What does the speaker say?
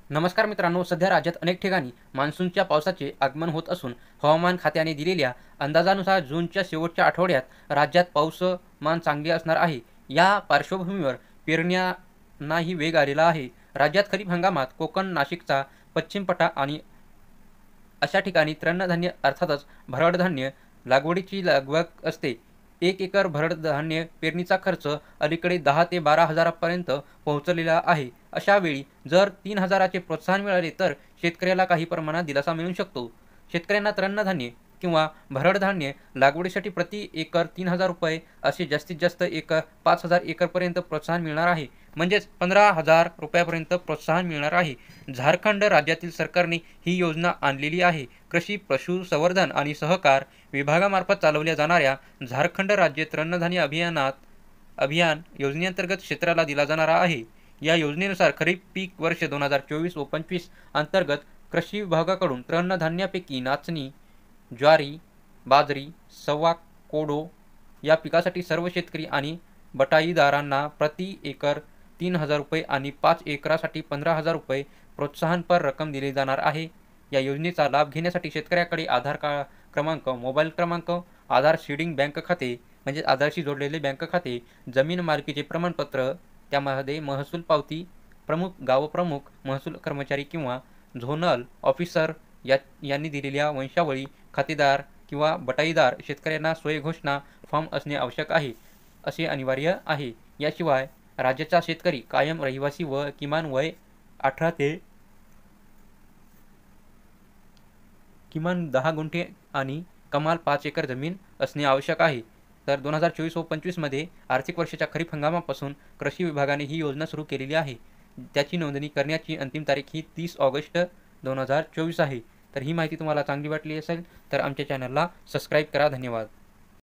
नमस्कार मित्रांनो, सध्या राज्यात अनेक ठिकाणी मान्सूनच्या पावसाचे आगमन होत असून हवामान खात्याने दिलेल्या अंदाजानुसार जूनच्या शेवटच्या आठवड्यात राज्यात पाऊसमान चांगले असणार आहे. या पार्श्वभूमीवर पेरण्यांनाही वेग आलेला आहे. राज्यात खरीप हंगामात कोकण, नाशिकचा पश्चिम पट्टा आणि अशा ठिकाणी तृणधान्य अर्थातच भरड धान्य लागवडीची लगबग असते. 1 एकर भरड धान्य पेरणीचा खर्च अलीकडे 10 ते 12 हजारापर्यंत पोहोचलेला आहे. अशा वेळी जर 3,000चे प्रोत्साहन मिळाले तर शेतकऱ्याला काही प्रमाणात दिलासा मिळू शकतो. शेतकऱ्यांना तृणधान्य किंवा भरड धान्य लागवडीसाठी प्रति एकर ₹3,000 असे जास्तीत जास्त 5,000 एकरपर्यंत प्रोत्साहन मिळणार आहे. म्हणजेच ₹15,000पर्यंत प्रोत्साहन मिळणार आहे. झारखंड राज्यातील सरकारने ही योजना आणलेली आहे. कृषी, पशुसंवर्धन आणि सहकार विभागामार्फत चालवल्या जाणाऱ्या झारखंड राज्य तृणधान्य अभियान योजनेअंतर्गत क्षेत्राला दिला जाणारा आहे. या योजनेनुसार खरीप पीक वर्ष 2024 व 25 अंतर्गत कृषी विभागाकडून तृणधान्यापैकी नाचणी, ज्वारी, बाजरी, सव्वा कोडो या पिकासाठी सर्व शेतकरी आणि बटाईदारांना प्रति एकर ₹3,000 आणि 5 एकरासाठी ₹15,000 प्रोत्साहनपर रक्कम दिली जाणार आहे. या योजनेचा लाभ घेण्यासाठी शेतकऱ्याकडे आधार क्रमांक, मोबाईल क्रमांक, आधार सीडिंग बँक खाते म्हणजे आधारशी जोडलेले बँक खाते, जमीन मालकीचे प्रमाणपत्र, त्यामध्ये महसूल पावती, गावप्रमुख, महसूल कर्मचारी किंवा झोनल ऑफिसर यांनी दिलेल्या वंशावळी, खातेदार किंवा बटाईदार शेतकऱ्यांना स्वयंघोषणा फॉर्म असणे आवश्यक आहे, असे अनिवार्य आहे. याशिवाय राज्याचा शेतकरी कायम रहिवासी व किमान वय 18 ते किमान 10 गुंठे आणि कमाल 5 एकर जमीन असणे आवश्यक आहे. तर 2024 व 25मध्ये आर्थिक वर्षाच्या खरीप हंगामापासून कृषी विभागाने ही योजना सुरू केलेली आहे. त्याची नोंदणी करण्याची अंतिम तारीख ही 30 ऑगस्ट 2024 आहे. तर ही माहिती तुम्हाला चांगली वाटली असेल तर आमच्या चॅनलला सबस्क्राईब करा. धन्यवाद.